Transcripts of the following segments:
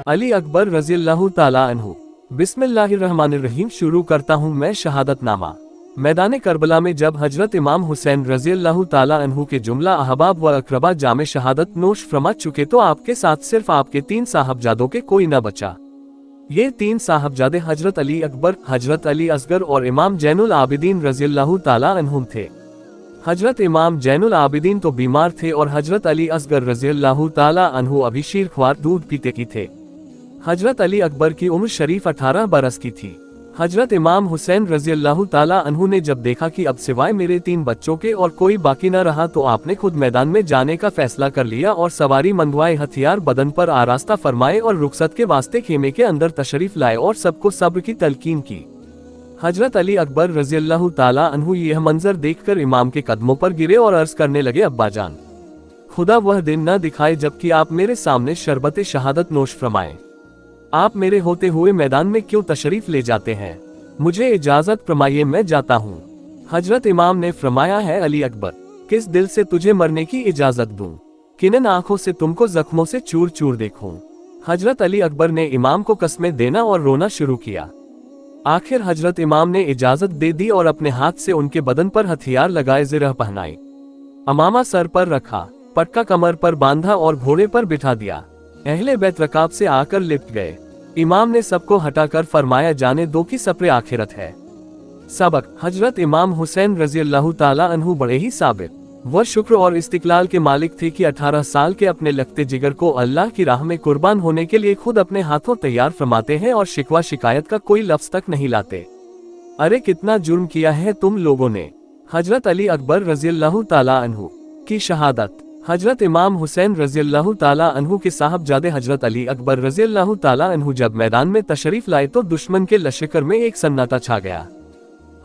अली अकबर रज़ियल्लाहु ताला अन्हु। बिस्मिल्लाहिर्रहमानिर्रहीम। शुरू करता हूँ मैं शहादतनामा। मैदान करबला में जब हजरत इमाम हुसैन रज़ियल्लाहु ताला अन्हु के जुमला अहबाब व अकरबा जामे शहादत नोश फरमा चुके तो आपके साथ सिर्फ आपके 3 साहबजादों के कोई न बचा। ये 3 साहबजादे हजरत अली अकबर, हजरत अली असगर और इमाम जैनुल आबिदीन रज़ियल्लाहु ताला अन्हुम थे। हजरत इमाम जैनुल आबिदीन तो बीमार थे और हजरत अली असगर रज़ियल्लाहु ताला अन्हु अभी शीरख्वार दूध पीते की थे। हजरत अली अकबर की उम्र शरीफ 18 बरस की थी। हजरत इमाम हुसैन रज़ियल्लाहु ताला अन्हु ने जब देखा कि अब सिवाय मेरे 3 बच्चों के और कोई बाकी न रहा तो आपने खुद मैदान में जाने का फैसला कर लिया और सवारी मंगवाए, हथियार बदन पर आरास्ता फरमाए और रुखसत के वास्ते खेमे के अंदर तशरीफ लाए और सबको सब्र की तलकीन की। हजरत अली अकबर रज़ियल्लाहु ताला अन्हु यह मंजर देखकर इमाम के कदमों पर गिरे और अर्ज करने लगे, अब्बाजान, खुदा वह दिन न दिखाए जबकि आप मेरे सामने शरबत शहादत नोश फरमाएं। आप मेरे होते हुए मैदान में क्यों तशरीफ ले जाते हैं? मुझे इजाजत फरमाइए, मैं जाता हूँ। हजरत इमाम ने फरमाया है, अली अकबर, किस दिल से तुझे मरने की इजाजत दूं? किन आंखों से तुमको जख्मों से चूर चूर देखूं? हजरत अली अकबर ने इमाम को कस्में देना और रोना शुरू किया। आखिर हजरत इमाम ने इजाजत दे दी और अपने हाथ से उनके बदन पर हथियार लगाए, ज़िरह पहनाई, अमामा सर पर रखा, पटका कमर पर बांधा और घोड़े पर बिठा दिया। अहले बैत रकाब से आकर लिपट गए। इमाम ने सबको हटाकर फरमाया, जाने दो कि सप्रे आखिरत है। सबक। हजरत इमाम हुसैन रज़ियल्लाहु ताला अन्हु बड़े ही साबिर व शुक्र और इस्तिकलाल के मालिक थे कि 18 साल के अपने लगते जिगर को अल्लाह की राह में कुर्बान होने के लिए खुद अपने हाथों तैयार फरमाते हैं और शिकवा शिकायत का कोई लफ्ज तक नहीं लाते। अरे कितना जुर्म किया है तुम लोगों ने। हजरत अली अकबर रज़ियल्लाहु ताला अन्हु की शहादत। हजरत इमाम हुसैन रज़ियल्लाहु ताला अन्हु के साहबजादे हजरत अली अकबर रज़ियल्लाहु ताला अन्हु जब मैदान में तशरीफ लाए तो दुश्मन के लश्कर में एक सन्नाटा छा गया।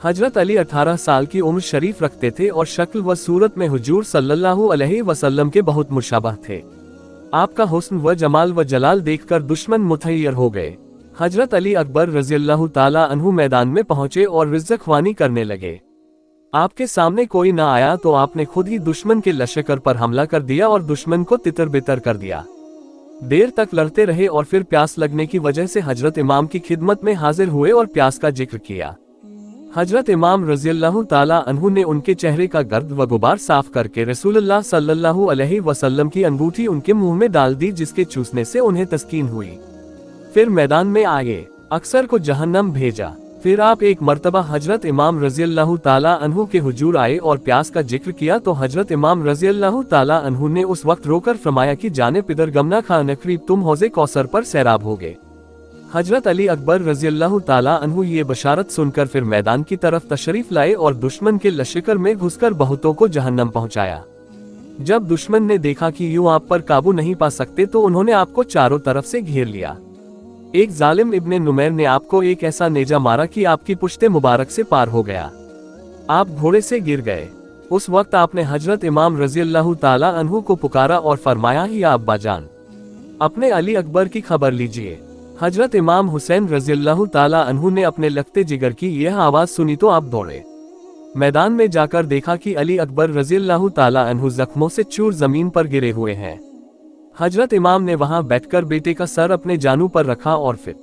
हजरत अली 18 साल की उम्र शरीफ रखते थे और शक्ल व सूरत में हुजूर सल्लल्लाहु अलैहि वसल्लम के बहुत मुशाबह थे। आपका हुस्न व जमाल व जलाल देखकर दुश्मन मुतहय्यर हो गए। हजरत अली अकबर रज़ियल्लाहु ताला अन्हु मैदान में पहुंचे और रिज़्ज़क़वानी करने लगे। आपके सामने कोई ना आया तो आपने खुद ही दुश्मन के लश्कर पर हमला कर दिया और दुश्मन को तितर बितर कर दिया। देर तक लड़ते रहे और फिर प्यास लगने की वजह से हजरत इमाम की खिदमत में हाजिर हुए और प्यास का जिक्र किया। हजरत इमाम रज़ियल्लाहु ताला अन्हु ने उनके चेहरे का गर्द व गुबार साफ करके रसूलुल्लाह सल्लल्लाहु अलैहि वसल्लम की अंगूठी उनके मुंह में डाल दी, जिसके चूसने से उन्हें तस्कीन हुई। फिर मैदान में आए, अक्सर को जहन्नम भेजा। फिर आप एक मर्तबा हजरत इमाम रज़ियल्लाहु ताला अन्हु के हुजूर आए और प्यास का जिक्र किया तो हजरत इमाम रज़ियल्लाहु ताला अन्हु ने उस वक्त रोकर फरमाया कि जाने पिदर गमना खा नकरीब तुम हौज़े कौसर पर सैराब होगे। हजरत अली अकबर रज़ियल्लाहु ताला अन्हु ये बशारत सुनकर फिर मैदान की तरफ तशरीफ लाए और दुश्मन के लश्कर में घुसकर बहुतों को जहन्नम पहुंचाया। जब दुश्मन ने देखा कि यूं आप पर काबू नहीं पा सकते तो उन्होंने आपको चारों तरफ से घेर लिया। एक जालिम इब्ने नुमैर ने आपको एक ऐसा नेजा मारा कि आपकी पुश्ते मुबारक से पार हो गया। आप घोड़े से गिर गए। उस वक्त आपने हजरत इमाम रज़ियल्लाहु ताला अन्हु को पुकारा और फरमाया, या अब्बाजान, अपने अली अकबर की खबर लीजिए। हजरत इमाम हुसैन रज़ियल्लाहु ताला अन्हु ने अपने लगते जिगर की यह आवाज सुनी तो आप दौड़े। मैदान में जाकर देखा कि अली अकबर रज़ियल्लाहु ताला अन्हु जख्मों से चूर जमीन पर गिरे हुए हैं। हजरत इमाम ने वहां बैठकर बेटे का सर अपने जानू पर रखा और फिर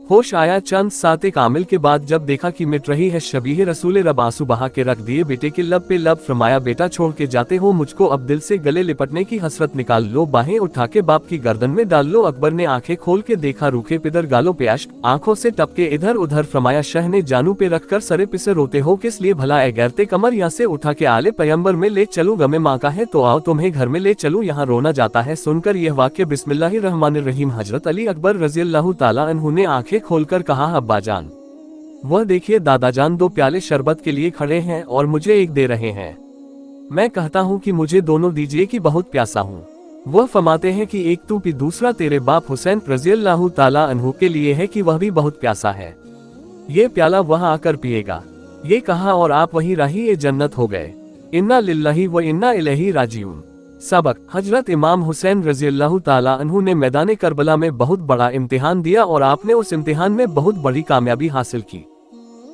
होश आया। चंद साते कामिल के बाद जब देखा कि मिट रही है शबीह रसूल रब आंसू बहा के रख दिए बेटे के लब पे लब, फरमाया, बेटा छोड़ के जाते हो मुझको, अब दिल से गले लिपटने की हसरत निकाल लो, बाहें उठा के बाप की गर्दन में डाल लो। अकबर ने आंखें खोल के देखा, रूखे पिदर गालों पे अश्क, आंखों से टपके इधर उधर। फरमाया, शह ने जानू पे रखकर सरे पिसे रोते हो किस लिए भला? ए गैरते कमर, यहाँ से उठा के आले पैगंबर में ले चलूं, गमे माँ का है तो आओ तुम्हें घर में ले चलूं, यहाँ रोना जाता है। सुनकर यह वाक्य बिस्मिल्लाहिर्रहमानिर्रहीम हजरत अली अकबर रज़ियल्लाहु ताला अन्हु ने आंखें खोलकर कहा, अब्बाजान, वह देखिए दादाजान 2 प्याले शरबत के लिए खड़े हैं और मुझे एक दे रहे हैं। मैं कहता हूँ कि मुझे दोनों दीजिए कि बहुत प्यासा हूँ। वह फरमाते हैं कि एक तू भी दूसरा तेरे बाप हुसैन रज़ियल्लाहु ताला अन्हु के लिए है कि वह भी बहुत प्यासा है, ये प्याला वह आकर पिएगा। ये कहा और आप वहीं राही जन्नत हो गए। इन्ना लिल्लाही व इन्ना इलैहि राजिऊन। सबक। हजरत इमाम हुसैन रज़ियल्लाहु ताला अन्हु ने मैदान करबला में बहुत बड़ा इम्तिहान दिया और आपने उस इम्तिहान में बहुत बड़ी कामयाबी हासिल की।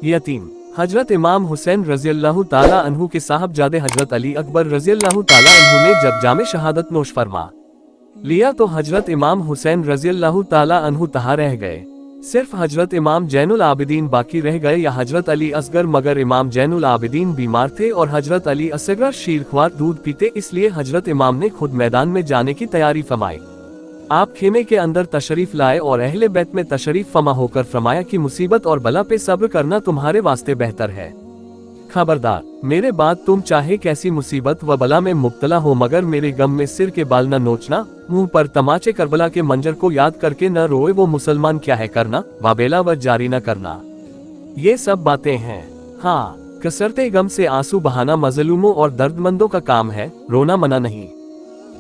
यतीम। हजरत इमाम हुसैन रज़ियल्लाहु ताला अन्हु के साहबजादे हजरत अली अकबर रज़ियल्लाहु ताला अन्हु ने जब जामे शहादत नोश फरमा लिया तो हजरत इमाम हुसैन रज़ियल्लाहु ताला अन्हु तहा रह गए। सिर्फ हजरत इमाम जैनुल आबिदीन बाकी रह गए या हजरत अली असगर, मगर इमाम जैनुल आबिदीन बीमार थे और हजरत अली असगर शीरख्वार दूध पीते, इसलिए हजरत इमाम ने खुद मैदान में जाने की तैयारी फरमाई। आप खेमे के अंदर तशरीफ लाए और अहले बैत में तशरीफ फरमा होकर फरमाया कि मुसीबत और बला पे सब्र करना तुम्हारे वास्ते बेहतर है। खबरदार, मेरे बाद तुम चाहे कैसी मुसीबत व बला में मुब्तला हो, मगर मेरे गम में सिर के बाल न नोचना, मुंह पर तमाचे करबला के मंजर को याद करके न रोए वो मुसलमान क्या है करना, वाबेला व जारी न करना। ये सब बातें हैं। हाँ, कसरते गम से आंसू बहाना मजलूमों और दर्दमंदों का काम है, रोना मना नहीं।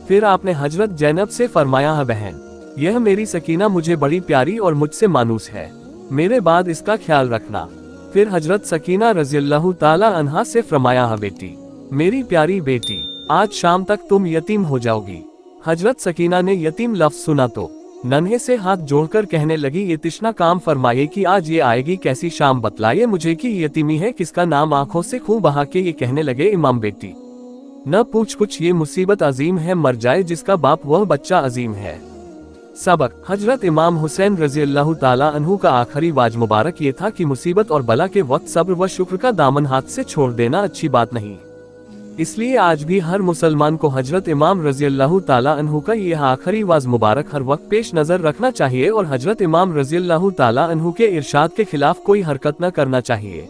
फिर आपने हजरत जैनब से फरमाया, है बहन, यह मेरी सकीना मुझे बड़ी प्यारी और मुझसे मानूस है, मेरे बाद इसका ख्याल रखना। फिर हजरत सकीना रज़ियल्लाहु ताला अन्हा से फरमाया, है बेटी, मेरी प्यारी बेटी, आज शाम तक तुम यतीम हो जाओगी। हजरत सकीना ने यतीम लफ्ज सुना तो नन्हे से हाथ जोड़कर कहने लगी, ये तिश्ना काम फरमाइए कि आज ये आएगी कैसी शाम, बतलाइए मुझे कि यतीमी है किसका नाम। आंखों से खून बहा के ये कहने लगे, इमाम बेटी, न पूछ कुछ, ये मुसीबत अजीम है, मर जाए जिसका बाप वह बच्चा अजीम है। सबक, हजरत इमाम हुसैन रज़ियल्लाहु ताला अन्हु का आखिरी वाज मुबारक ये था कि मुसीबत और बला के वक्त सब्र व शुक्र का दामन हाथ से छोड़ देना अच्छी बात नहीं। इसलिए आज भी हर मुसलमान को हजरत इमाम रज़ियल्लाहु ताला अन्हु का यह आखिरी वाज मुबारक हर वक्त पेश नजर रखना चाहिए और हजरत इमाम रज़ियल्लाहु ताला अन्हु के इरशाद के खिलाफ कोई हरकत न करना चाहिए।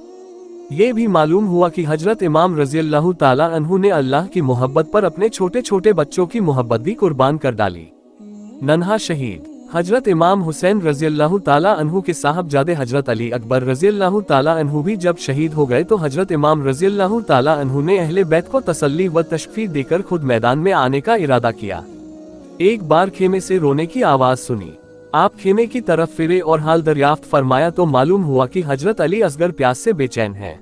ये भी मालूम हुआ कि हजरत इमाम रज़ियल्लाहु ताला अन्हु ने अल्लाह की मोहब्बत पर अपने छोटे छोटे बच्चों की मोहब्बत भी कुर्बान कर डाली। नन्हा शहीद, हजरत इमाम हुसैन रज़ियल्लाहु ताला अन्हु के साहबजादे हजरत अली अकबर रज़ियल्लाहु ताला अन्हु भी जब शहीद हो गए तो हजरत इमाम रज़ियल्लाहु ताला अन्हु ने अहले बैत को तसल्ली व तशफ़ी देकर खुद मैदान में आने का इरादा किया। एक बार खेमे से रोने की आवाज सुनी, आप खेमे की तरफ फिरे और हाल दरियाफ्त फरमाया तो मालूम हुआ कि हजरत अली असगर प्यास से बेचैन हैं।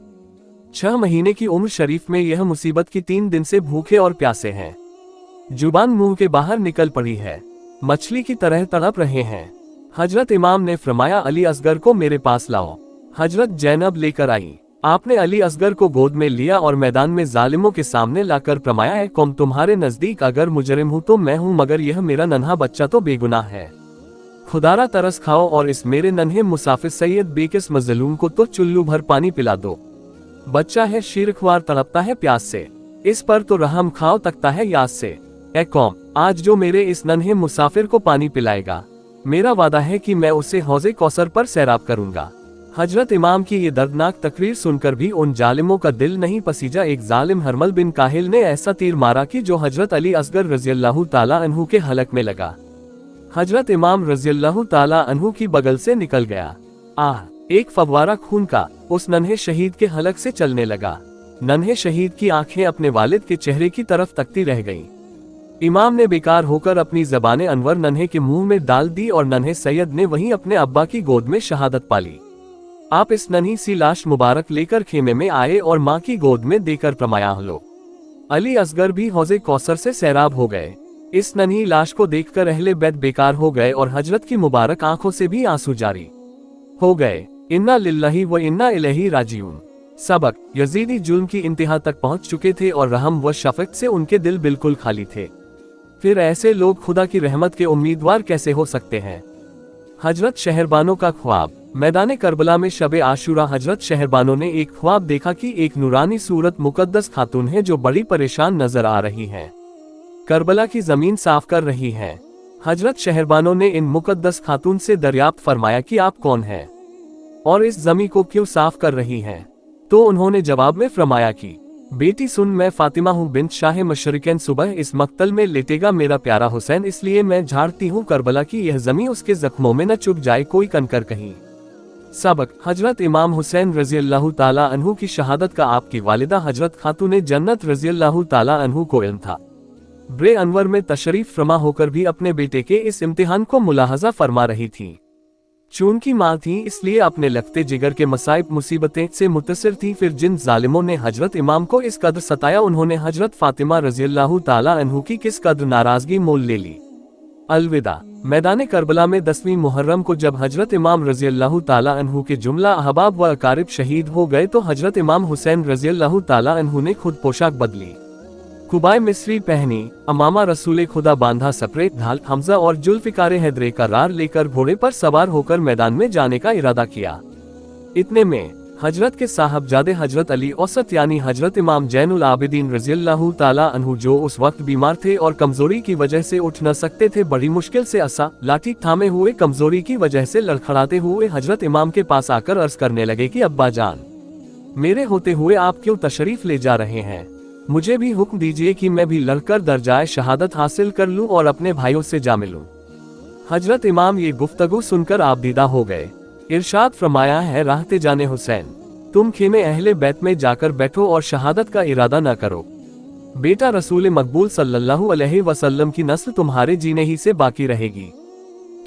6 महीने की उम्र शरीफ में यह मुसीबत की 3 दिन से भूखे और प्यासे हैं। जुबान मुंह के बाहर निकल पड़ी है, मछली की तरह तड़प रहे हैं। हजरत इमाम ने फरमाया, अली असगर को मेरे पास लाओ। हजरत जैनब लेकर आई। आपने अली असगर को गोद में लिया और मैदान में जालिमों के सामने लाकर फरमाया, है कौम तुम्हारे नजदीक अगर मुजरिम हूँ तो मैं हूँ, मगर यह मेरा नन्हा बच्चा तो बेगुनाह है। खुदारा तरस खाओ और इस मेरे नन्हे मुसाफिर सैयद बेकिस मजलूम को तो चुल्लू भर पानी पिला दो। बच्चा है शीरख्वार, तड़पता है प्यास से, इस पर तो रहम खाओ तकता है याद से। ए कौम, आज जो मेरे इस नन्हे मुसाफिर को पानी पिलाएगा, मेरा वादा है कि मैं उसे हौज़े कौसर पर सैराब करूंगा। हजरत इमाम की ये दर्दनाक तकरीर सुनकर भी उन जालिमों का दिल नहीं पसीजा। एक जालिम हरमल बिन काहिल ने ऐसा तीर मारा कि जो हजरत अली असगर रज़ियल्लाहु ताला अन्हु के हलक में लगा। हजरत इमाम रज़ियल्लाहु ताला अन्हु की बगल से निकल गया। आह, एक फव्वारा खून का उस नन्हे शहीद के हलक से चलने लगा। नन्हे शहीद की आंखें अपने वालिद के चेहरे की तरफ तकती रह गईं। इमाम ने बेकार होकर अपनी ज़बाने अनवर नन्हे के मुंह में डाल दी और नन्हे सैयद ने वहीं अपने अब्बा की गोद में शहादत पाली। आप इस नन्ही सी लाश मुबारक लेकर खेमे में आए और माँ की गोद में देकर फरमाया, लो। अली असगर भी हौज़े कौसर से सैराब हो गए। इस नन्ही लाश को देखकर अहले बैत बेकार हो गए और हजरत की मुबारक आंखों से भी आंसू जारी हो गए। इन्ना लिल्लाहि व इन्ना इलैहि राजिऊन। सबक, यजीदी जुल्म की इंतहा तक पहुंच चुके थे और रहम व शफकत से उनके दिल बिल्कुल खाली थे। फिर ऐसे लोग खुदा की रहमत के उम्मीदवार कैसे हो सकते हैं। हजरत शहरबानों का ख्वाब। मैदान करबला में शब आशूरा हजरत शहरबानों ने एक ख्वाब देखा कि एक नूरानी सूरत मुकद्दस खातून है जो बड़ी परेशान नजर आ रही है, करबला की जमीन साफ कर रही है। हजरत शहरबानों ने इन मुकद्दस खातून से दरियाफ्त फरमाया कि आप कौन हैं और इस जमी को क्यों साफ कर रही हैं। तो उन्होंने जवाब में फरमाया कि बेटी सुन, मैं फातिमा हूँ बिन्त शाह मशरिकैन। सुबह इस मक्तल में लेटेगा मेरा प्यारा हुसैन, इसलिए मैं झाड़ती हूँ करबला की यह जमी उसके जख्मों में न चुभ जाए कोई कंकर कहीं। सबक, हजरत इमाम हुसैन रज़ियल्लाहु ताला अन्हु की शहादत का आपकी वालिदा हजरत खातून जन्नत रज़ियल्लाहु ताला अन्हु को इल्म था। ब्रे अनवर में तशरीफ फरमा होकर भी अपने बेटे के इस इम्तिहान को मुलाहजा फरमा रही थी। चून की माँ थी इसलिए अपने लगते जिगर के मसाइब मुसीबतें से मुतसिर थी। फिर जिन जालिमों ने हजरत इमाम को इस कदर सताया, उन्होंने हजरत फातिमा रज़ियल्लाहु ताला अन्हु की किस कदर नाराजगी मोल ले ली। अलविदा। मैदान करबला में 10वीं मुहर्रम को जब हजरत इमाम रज़ियल्लाहु ताला अन्हु के जुमला अहबाब व अकारिब शहीद हो गए तो हजरत इमाम हुसैन रज़ियल्लाहु ताला अन्हु ने खुद पोशाक बदली, कुबाए मिस्री पहनी, अमामा रसूले खुदा बांधा सफेद ढाल, हमजा और जुल्फिकार हैदरे करार लेकर घोड़े पर सवार होकर मैदान में जाने का इरादा किया। इतने में हजरत के साहबजादे हजरत अली औसत यानी हजरत इमाम जैनुल आबिदीन रज़ियल्लाहु ताला अन्हु जो उस वक्त बीमार थे और कमजोरी की वजह से उठ न सकते थे, बड़ी मुश्किल से असा लाठी थामे हुए कमजोरी की वजह से लड़खड़ाते हुए हजरत इमाम के पास आकर अर्ज करने लगे कि अब्बा जान, मेरे होते हुए आप क्यों तशरीफ ले जा रहे हैं? मुझे भी हुक्म दीजिए कि मैं भी लड़कर दर्जाए शहादत हासिल कर लूं और अपने भाइयों से जा मिलूं। हजरत इमाम ये गुफ्तगू सुनकर आबदीदा हो गए। इरशाद फरमाया है, राहते जाने हुसैन, तुम खेमे अहले बैत में जाकर बैठो और शहादत का इरादा न करो। बेटा रसूल मकबूल सल्लल्लाहु अलैहि वसल्लम की नस्ल तुम्हारे जीने ही से बाकी रहेगी,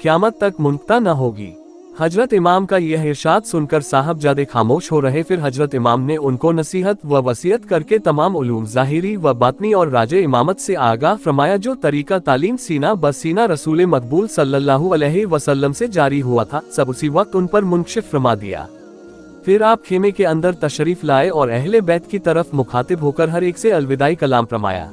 क़यामत तक मुनक़ता न होगी। हजरत इमाम का यह इरशाद सुनकर साहबजादे खामोश हो रहे। फिर हजरत इमाम ने उनको नसीहत व वसीयत करके तमाम उलूम ज़ाहिरी व बातनी और राजे इमामत से आगाह फरमाया जो तरीका तालीम सीना ब सीना रसूल मकबूल सल्लल्लाहु अलैहि वसल्लम से जारी हुआ था, सब उसी वक्त उन पर मुनशिफ फरमा दिया। फिर आप खेमे के अंदर तशरीफ लाए और अहले बैत की तरफ मुखातिब होकर हर एक से अलविदाई कलाम फरमाया।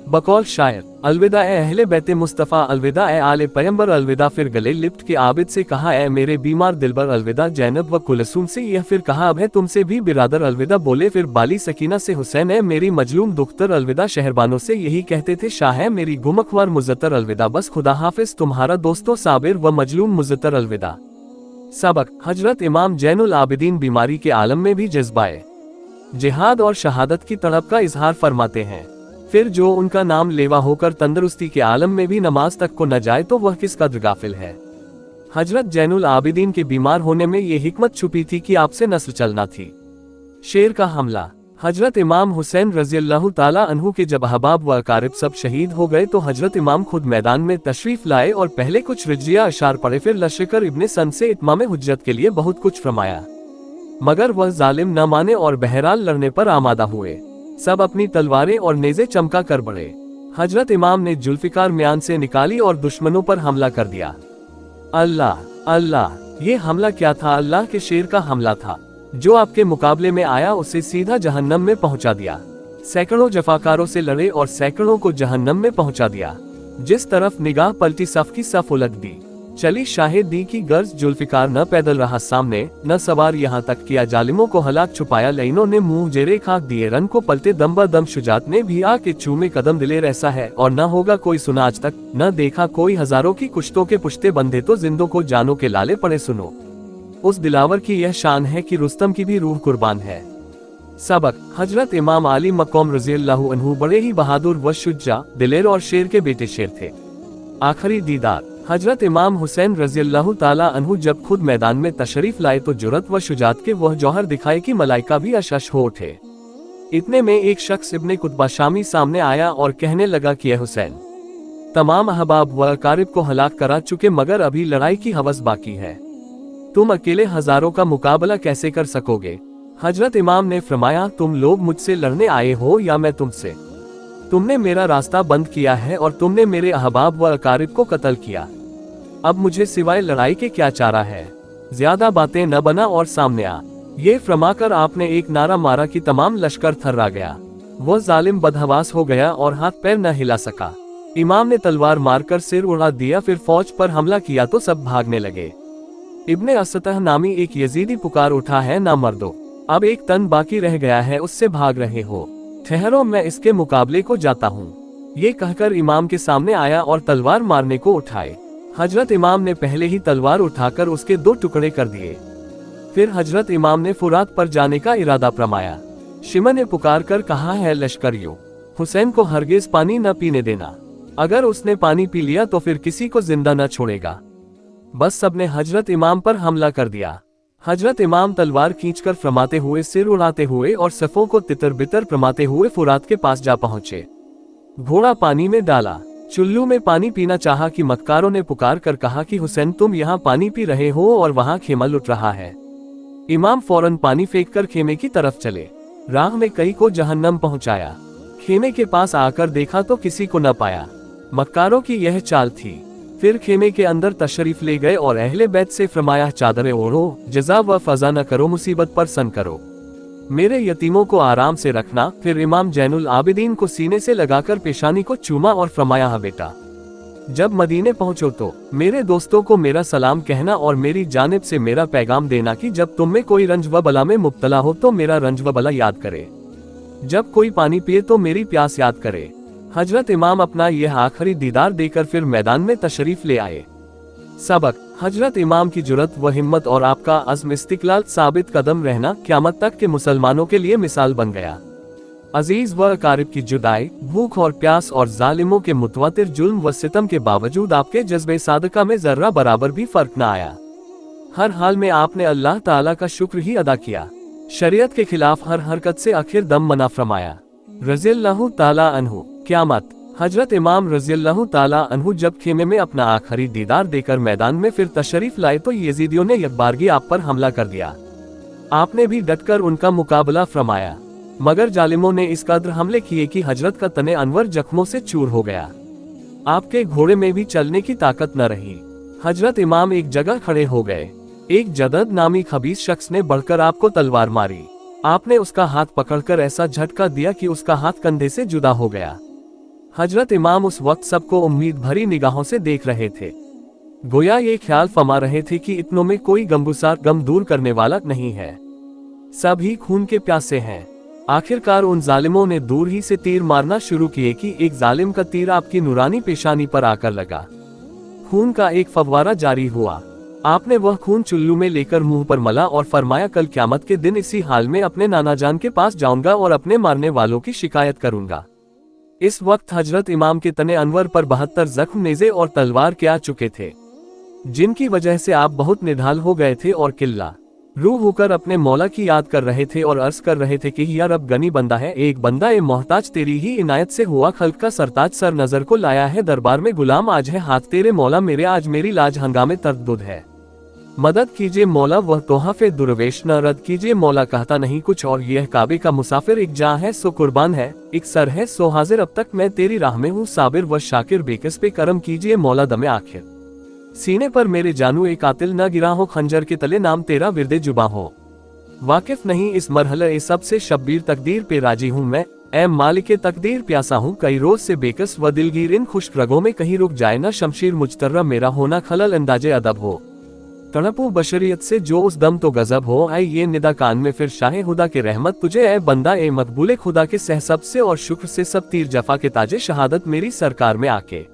बकौल शायर, अलविदा ए अहले बैत मुस्तफ़ा, अलविदा ए आले पैगंबर, अलविदा। फिर गले लिप्ट के आबिद से कहा, ए मेरे बीमार दिलबर, अलविदा जैनब व कुलसूम से। यह फिर कहा, अब है तुमसे भी बिरादर, अलविदा। बोले फिर बाली सकीना से, हुसैन ए मेरी मजलूम दुख्तर, अलविदा। शहरबानों से यही कहते थे, शाह है मेरी गुमखवार मुज़त्तर, अलविदा। बस खुदा हाफिज तुम्हारा दोस्तों साबिर व मजलूम मुज़त्तर, अलविदा। सबक, हजरत इमाम जैनुल आबिदीन बीमारी के आलम में भी जज्बाए जिहाद और शहादत की तड़प का इजहार फरमाते हैं। फिर जो उनका नाम लेवा होकर तंदुरुस्ती के आलम में भी नमाज तक को न जाए तो वह किस कदर गाफिल है। हजरत जैनुल आबिदीन के बीमार होने में ये हिकमत छुपी थी कि आपसे नस्ल चलना थी। शेर का हमला, हजरत इमाम हुसैन रज़ियल्लाहु ताला अन्हु के जब अहबाब व अकारिब सब शहीद हो गए तो हजरत इमाम खुद मैदान में तशरीफ लाए और पहले कुछ रिजिया अशार पढ़े। फिर लश्कर इब्ने सन से इत्माम हुज्जत के लिए बहुत कुछ फरमाया, मगर वह जालिम न माने और बहरहाल लड़ने पर आमादा हुए। सब अपनी तलवारें और नेज़े चमका कर बढ़े। हजरत इमाम ने जुल्फिकार म्यान से निकाली और दुश्मनों पर हमला कर दिया। अल्लाह अल्लाह, ये हमला क्या था? अल्लाह के शेर का हमला था। जो आपके मुकाबले में आया उसे सीधा जहन्नम में पहुंचा दिया। सैकड़ों जफाकारों से लड़े और सैकड़ों को जहन्नम में पहुंचा दिया। जिस तरफ निगाह पलटी सफ की सफ उलट दी। चली शाहिद दी की गर्ज, जुल्फिकार न पैदल रहा सामने न सवार, यहाँ तक किया जालिमों को हलाक छुपाया। लईनों ने मुंह जेरे खाक दिए, रन को पलटे दम ब दम। शुजात ने भी आके चूमे कदम, दिलेर ऐसा है और न होगा कोई सुना आज तक, न देखा कोई। हजारों की कुश्तों के पुश्ते बंधे तो जिंदों को जानों के लाले पड़े। सुनो उस दिलावर की यह शान है कि रुस्तम की भी रूह कुर्बान है। सबक, हजरत इमाम अली मक़ाम रज़ियल्लाहु अन्हु बड़े ही बहादुर व शुज्जा, दिलेर और शेर के बेटे शेर थे। आखिरी दीदार, हजरत इमाम हुसैन रज़ियल्लाहु ताला अन्हु जब खुद मैदान में तशरीफ लाए तो जुरत व शुजात के वह जौहर दिखाए कि मलाइका भी अशश हो उठे। इतने में एक शख्स इब्ने कुतबा शामी सामने आया और कहने लगा कि हुसैन, तमाम अहबाब व अकारिब को हलाक करा चुके मगर अभी लड़ाई की हवस बाकी है। तुम अकेले हजारों का मुकाबला कैसे कर सकोगे? हजरत इमाम ने फरमाया, तुम लोग मुझसे लड़ने आए हो या मैं तुमसे? तुमने मेरा रास्ता बंद किया है और तुमने मेरे अहबाब व अकारिब को कत्ल किया। अब मुझे सिवाय लड़ाई के क्या चारा है? ज्यादा बातें न बना और सामने आ। ये फरमाकर आपने एक नारा मारा कि तमाम लश्कर थर्रा गया। वो जालिम बदहवास हो गया और हाथ पैर न हिला सका। इमाम ने तलवार मारकर सिर उड़ा दिया। फिर फौज पर हमला किया तो सब भागने लगे। इब्ने असतह नामी एक यजीदी पुकार उठा है, ना मर्दो, अब एक तन बाकी रह गया है, उससे भाग रहे हो, ठहरो मैं इसके मुकाबले को जाता हूँ। ये कहकर इमाम के सामने आया और तलवार मारने को उठाए। हजरत इमाम ने पहले ही तलवार उठाकर उसके 2 टुकड़े कर दिए। फिर हजरत इमाम ने फुरात पर जाने का इरादा फरमाया। शिमा ने पुकार कर कहा है, लश्करियों, हुसैन को हरगिज पानी न पीने देना। अगर उसने पानी पी लिया तो फिर किसी को जिंदा न छोड़ेगा। बस सबने हजरत इमाम पर हमला कर दिया। हजरत इमाम तलवार खींचकर फरमाते हुए, सिर उड़ाते हुए और सफों को तितर बितर फरमाते हुए फुरात के पास जा पहुंचे। घोड़ा पानी में डाला, चुल्लू में पानी पीना चाहा कि मक्कारों ने पुकार कर कहा कि हुसैन तुम यहाँ पानी पी रहे हो और वहाँ खेमा लुट रहा है। इमाम फौरन पानी फेंककर खेमे की तरफ चले। राह में कई को जहन्नम पहुँचाया। खेमे के पास आकर देखा तो किसी को न पाया। मक्कारों की यह चाल थी। फिर खेमे के अंदर तशरीफ ले गए और अहले बैत से फरमाया, चादरें ओढ़ो, जज़ा व फजा न करो, मुसीबत पर सन करो। मेरे यतीमों को आराम से रखना। फिर इमाम जैनुल आबिदीन को सीने से लगाकर पेशानी को चूमा और फरमाया, हाँ बेटा, जब मदीने पहुंचो तो मेरे दोस्तों को मेरा सलाम कहना और मेरी जानिब से मेरा पैगाम देना कि जब तुम में कोई रंज व बला में मुब्तला हो तो मेरा रंज व बला याद करे, जब कोई पानी पिए तो मेरी प्यास याद करे। हजरत इमाम अपना यह आखिरी दीदार देकर फिर मैदान में तशरीफ ले आए। सबक: हजरत इमाम की जुर्रत व हिम्मत और आपका अज़्म इस्तिक़लाल साबित कदम रहना क़यामत तक के मुसलमानों के लिए मिसाल बन गया। अजीज व अकारिब की जुदाई, भूख और प्यास और जालिमों के मुतवातिर जुल्म व सितम के बावजूद आपके जज्बे सादका में जर्रा बराबर भी फर्क न आया। हर हाल में आपने अल्लाह ताला का शुक्र ही अदा किया। शरीयत के खिलाफ हर हरकत से आखिर दम मना फरमाया। रज़ियल्लाहु ताला अन्हु। क़यामत: हजरत इमाम रज़ियल्लाहु ताला अन्हु जब खेमे में अपना आखिरी दीदार देकर मैदान में फिर तशरीफ लाए तो यजीदियों ने यकबारगी आप पर हमला कर दिया। आपने भी डटकर उनका मुकाबला फरमाया, मगर जालिमों ने इस कदर हमले किए कि हजरत का तने अनवर जख्मों से चूर हो गया। आपके घोड़े में भी चलने की ताकत न रही। हजरत इमाम एक जगह खड़े हो गए। एक जदद नामी खबीस शख्स ने बढ़कर आपको तलवार मारी। आपने उसका हाथ पकड़कर ऐसा झटका दिया कि उसका हाथ कंधे से जुदा हो गया। हजरत इमाम उस वक्त सबको उम्मीद भरी निगाहों से देख रहे थे, गोया ये ख्याल फरमा रहे थे कि इतनों में कोई गमगुसार गम दूर करने वाला नहीं है, सभी खून के प्यासे हैं। आखिरकार उन जालिमों ने दूर ही से तीर मारना शुरू किए कि एक जालिम का तीर आपकी नूरानी पेशानी पर आकर लगा। खून का एक फव्वारा जारी हुआ। आपने वह खून चुल्लू में लेकर मुंह पर मला और फरमाया, कल क़यामत के दिन इसी हाल में अपने नाना जान के पास जाऊंगा और अपने मारने वालों की शिकायत करूंगा। इस वक्त हजरत इमाम के तने अनवर पर 72 जख्म नेज़े और तलवार के आ चुके थे, जिनकी वजह से आप बहुत निढाल हो गए थे और किल्ला रूह होकर अपने मौला की याद कर रहे थे और अर्ज कर रहे थे कि या रब, गनी बंदा है, एक बंदा ए मोहताज तेरी ही इनायत से हुआ, खल्क का सरताज सर नजर को लाया है, दरबार में गुलाम आज है हाथ तेरे मौला मेरे, आज मेरी लाज हंगामे तरद्दुद है, मदद कीजिए मौला, वह तोहफे दुर्वेश न रद्द कीजिए मौला, कहता नहीं कुछ और यह काबे का मुसाफिर, एक जान है सो कुर्बान है, एक सर है सो हाजिर, अब तक मैं तेरी राह में हूँ साबिर व शाकिर, बेकस पे करम कीजिए मौला, दमे आखिर सीने पर मेरे जानू एक कातिल न गिरा हो, खंजर के तले नाम तेरा विरदे जुबा हो, वाकिफ नहीं इस मरहले सबसे शब्बीर, तकदीर पे राजी हूँ मैं, ए मालिक तकदीर प्यासा हूँ कई रोज से बेकस व दिलगीर, इन खुश्क रगों में कहीं रुक जाए न शमशीर, मुजतर्रा मेरा होना खलल अंदाजे अदब हो, तड़पू बशरियत से जो उस दम तो गजब हो, आए ये निदा कान में फिर शाहे खुदा के रहमत तुझे, ए बंदा ए मकबूले खुदा के सहसब से और शुक्र से सब तीर जफा के ताजे शहादत मेरी सरकार में आके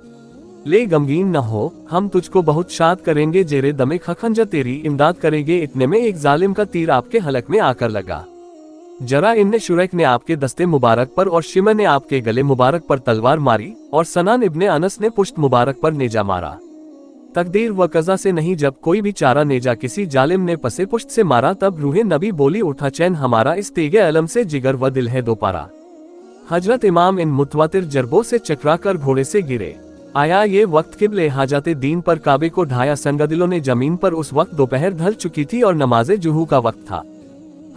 ले, गमगीन न हो हम तुझको बहुत शाद करेंगे, जेरे दमे खखंजा तेरी इमदाद करेंगे, इतने में एक जालिम का तीर आपके हलक में आकर लगा। जरा इब्ने शुरैक ने आपके दस्ते मुबारक पर और शिमा ने आपके गले मुबारक पर तलवार मारी और सनान इब्ने अनस ने पुश्त मुबारक पर नेजा मारा। तकदीर व कज़ा से नहीं जब कोई भी चारा नेजा किसी जालिम ने पसे पुश्त से मारा, तब रूहे नबी बोली उठा चैन हमारा, इस तेगे अलम से जिगर व दिल है दोपारा। हजरत इमाम इन मुतवातिर जरबों से चकरा कर घोड़े से गिरे। आया ये वक्त किबले हाजाते दीन पर काबे को ढाया, संगदिलों ने जमीन पर, उस वक्त दोपहर ढल चुकी थी और नमाज़े जुहू का वक्त था।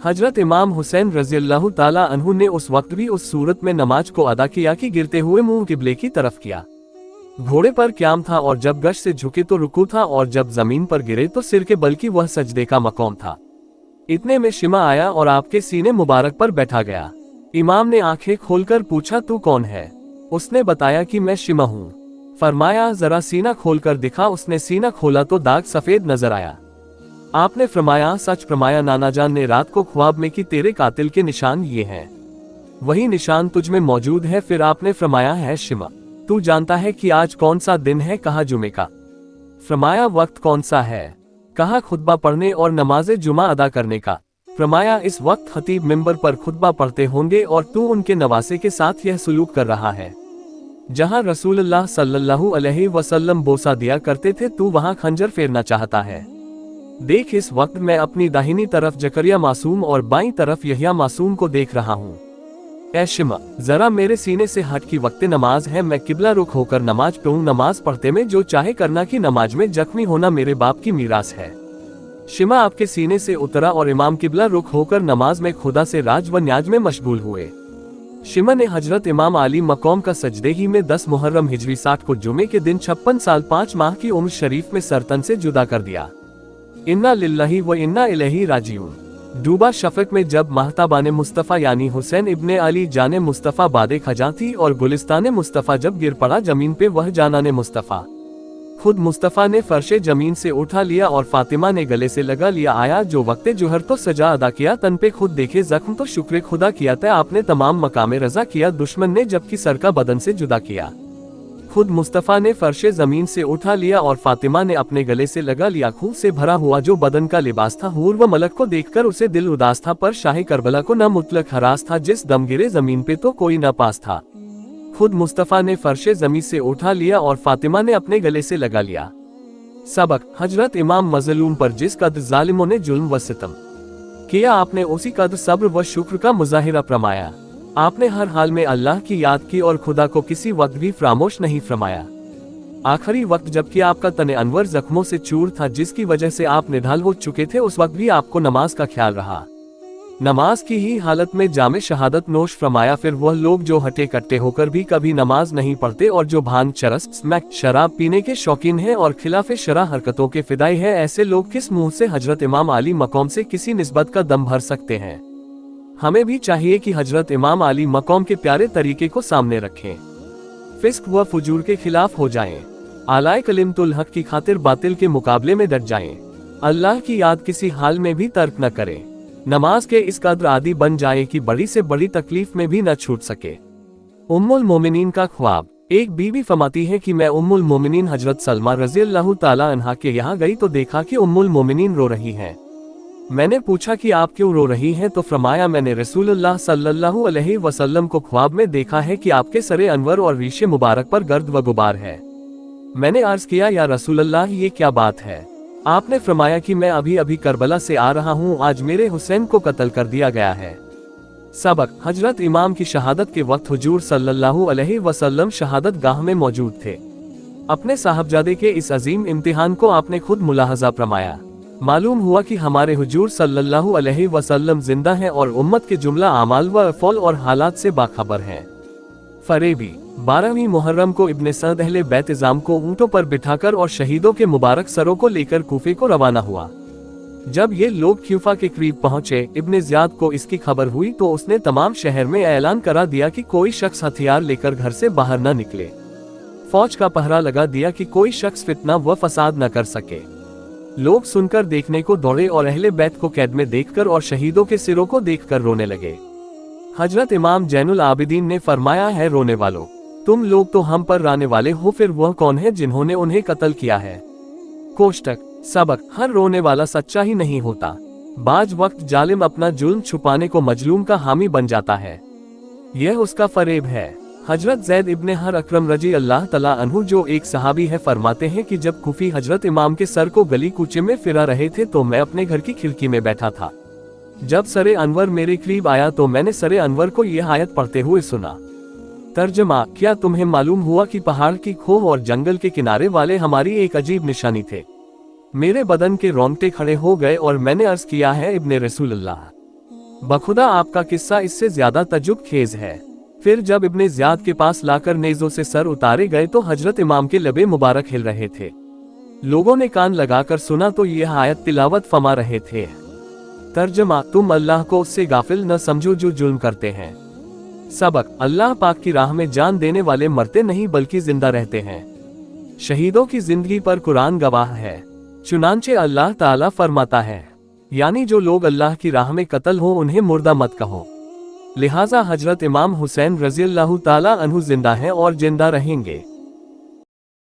हजरत इमाम हुसैन रज़ियल्लाहु ताला अन्हु ने उस वक्त भी उस सूरत में नमाज को अदा किया कि गिरते हुए मुंह किबले की तरफ किया। घोड़े पर क़याम था और जब गश से झुके तो रुकू था और जब जमीन पर गिरे तो सिर के बल्कि वह सजदे का मकाम था। इतने में शिमा आया और आपके सीने मुबारक पर बैठा गया। इमाम ने आंखें खोलकर पूछा, तू कौन है? उसने बताया कि मैं शिमा हूँ। फरमाया, जरा सीना खोलकर दिखा। उसने सीना खोला तो दाग सफेद नजर आया। आपने फरमाया, सच फरमाया नाना जान ने रात को ख्वाब में कि तेरे कातिल के निशान ये हैं, वही निशान तुझ में मौजूद है। फिर आपने फरमाया, है शिमा, तू जानता है कि आज कौन सा दिन है? कहा, जुमे का। फरमाया, वक्त कौन सा है? कहा, खुतबा पढ़ने और नमाज जुमा अदा करने का। फरमाया, इस वक्त खतीब मिंबर पर खुतबा पढ़ते होंगे और तू उनके नवासे के साथ यह सलूक कर रहा है। जहां रसूलुल्लाह सल्लल्लाहु अलैहि वसल्लम बोसा दिया करते थे, तू वहां खंजर फेरना चाहता है। देख, इस वक्त मैं अपनी दाहिनी तरफ जकरिया मासूम और बाईं तरफ यहया मासूम को देख रहा हूँ। ऐ शिमा, जरा मेरे सीने से हट की वक्त नमाज है, मैं किबला रुख होकर नमाज पढ़ूं। नमाज पढ़ते में जो चाहे करना कि नमाज में जख्मी होना मेरे बाप की मीरास है। शिमा आपके सीने से उतरा और इमाम किबला रुख होकर नमाज में खुदा से राज व न्याज में मशगूल हुए। शिमा ने हजरत इमाम आली मकाम का सजदे ही में 10 मुहर्रम हिजरी 60 को जुमे के दिन 56 साल 5 माह की उम्र शरीफ में सरतन से जुदा कर दिया। इन्ना लिल्लाही व इन्ना इलैही राजिऊन। डूबा शफक में जब महताबाने मुस्तफ़ा यानी हुसैन इब्ने अली जाने मुस्तफ़ा बादे खजा थी और गुलिस्तान मुस्तफ़ा जब गिर पड़ा जमीन पे वह जानाने मुस्तफ़ा खुद मुस्तफ़ा ने फर्शे जमीन से उठा लिया और फातिमा ने गले से लगा लिया। आया जो वक्ते जुहर तो सजा अदा किया, तन पे खुद देखे जख्म तो शुक्र खुदा किया था आपने तमाम मकामे रजा किया, दुश्मन ने जबकि सर का बदन से जुदा किया। खुद मुस्तफ़ा ने फर्शे जमीन से उठा लिया और फातिमा ने अपने गले से लगा लिया। खून से भरा हुआ जो बदन का लिबास था, हूर व मलक को देखकर उसे दिल उदास था, पर शाही करबला को न मुतलक हरास था, जिस दम गिरे जमीन पे तो कोई न पास था। खुद मुस्तफ़ा ने फर्शे जमीन से उठा लिया और फातिमा ने अपने गले से लगा लिया। सबक, हजरत इमाम मज़लूम पर जिस कदर जालिमों ने जुल्म व सितम किया, आपने उसी कदर सब्र व शुक्र का मुजाहिरा फरमाया। आपने हर हाल में अल्लाह की याद की और खुदा को किसी वक्त भी फरामोश नहीं फरमाया। आखिरी वक्त जबकि आपका तने अनवर जख्मों से चूर था, जिसकी वजह से आप निढाल हो चुके थे, उस वक्त भी आपको नमाज का ख्याल रहा। नमाज की ही हालत में जामे शहादत नोश फरमाया। फिर वह लोग जो हटे कट्टे होकर भी कभी नमाज नहीं पढ़ते और जो भांग, चरस, स्मैक, शराब पीने के शौकीन हैं और खिलाफ शरा हरकतों के फिदाई है, ऐसे लोग किस मुंह से हजरत इमाम अली मक़ाम से किसी निस्बत का दम भर सकते हैं। हमें भी चाहिए कि हजरत इमाम अली मक़ाम के प्यारे तरीके को सामने रखें, फिस्क व फुजूर के खिलाफ हो जाएं, आलाए कलिमतुल हक की खातिर बातिल के मुकाबले में डट जाएं, अल्लाह की याद किसी हाल में भी तर्क न करें, नमाज के इस कदर आदि बन जाए कि बड़ी से बड़ी तकलीफ में भी न छूट सके। उम्मुल मोमिनीन का ख्वाब। एक बीवी फरमाती है कि मैं उम्मुल मोमिनीन हजरत सलमा रज़ियल्लाहु ताला अन्हा के यहाँ गई तो देखा कि उम्मुल मोमिनीन रो रही हैं। मैंने पूछा कि आप क्यों रो रही हैं, तो फरमाया मैंने रसूलुल्लाह सल्लल्लाहु अलैहि वसल्लम को ख्वाब में देखा है कि आपके सरे अनवर और रीशे मुबारक पर गर्द व गुबार है। मैंने अर्ज किया, या रसूलल्लाह ये क्या बात है? आपने फरमाया कि मैं अभी अभी करबला से आ रहा हूँ, आज मेरे हुसैन को कत्ल कर दिया गया है। सबक, हजरत इमाम की शहादत के वक्त हुजूर सल्लल्लाहु अलैहि वसल्लम शहादत गाह में मौजूद थे। अपने साहबजादे के इस अजीम इम्तिहान को आपने खुद मुलाहजा फरमाया। मालूम हुआ कि हमारे हुजूर सल्लल्लाहु अलैहि वसल्लम जिंदा हैं और उम्मत के जुमला आमाल व अफ़ौल और हालात से बाखबर हैं। फरेबी 12वीं मुहर्रम को इब्ने सअद अहले बैत-ए-ज़ाम को ऊँटों पर बिठाकर और शहीदों के मुबारक सरों को लेकर कूफे को रवाना हुआ। जब ये लोग क्यूफा के करीब पहुंचे, इब्ने ज़ियाद को इसकी खबर हुई तो उसने तमाम शहर में ऐलान करा दिया कि कोई शख्स हथियार लेकर घर से बाहर न निकले। फौज का पहरा लगा दिया कि कोई शख्स फितना व फसाद न कर सके। लोग सुनकर देखने को दौड़े और अहले बैत को कैद में देखकर और शहीदों के सिरों को देखकर रोने लगे। हजरत इमाम जैनुल आबिदीन ने फरमाया है, रोने वालों, तुम लोग तो हम पर राने वाले हो, फिर वह कौन है जिन्होंने उन्हें कत्ल किया है? कोष्टक। सबक, हर रोने वाला सच्चा ही नहीं होता। बाज वक्त जालिम अपना जुल्म छुपाने को मजलूम का हामी बन जाता है, यह उसका फरेब है। हजरत ज़ैद इब्ने हर अकरम रजी अल्लाह तला अन्हु जो एक सहाबी है, फरमाते हैं कि जब कुफी हजरत इमाम के सर को गली कूचे में फिरा रहे थे तो मैं अपने घर की खिड़की में बैठा था। जब सरे अनवर मेरे करीब आया तो मैंने सरे अनवर को यह आयत पढ़ते हुए सुना। तर्जमा, क्या तुम्हें मालूम हुआ कि पहाड़ की खोह और जंगल के किनारे वाले हमारी एक अजीब निशानी थे? मेरे बदन के रोंगटे खड़े हो गए और मैंने अर्ज किया है, इब्ने रसूलुल्लाह, बखुदा आपका किस्सा इससे ज्यादा तजुब खेज है। फिर जब इब्ने ज़ियाद के पास लाकर नेज़ों से सर उतारे गए तो हजरत इमाम के लबे मुबारक हिल रहे थे। लोगों ने कान लगाकर सुना तो यह आयत तिलावत फरमा रहे थे। तर्जमा, तुम अल्लाह को उससे गाफिल न समझो जो जुल्म करते हैं। सबक, अल्लाह पाक की राह में जान देने वाले मरते नहीं बल्कि जिंदा रहते हैं। शहीदों की जिंदगी पर कुरान गवाह है। चुनांचे अल्लाह ताला फरमाता है, यानी जो लोग अल्लाह की राह में कत्ल हो उन्हें मुर्दा मत कहो। लिहाजा हजरत इमाम हुसैन रज़ियल्लाहु ताला अन्हु जिंदा हैं और जिंदा रहेंगे।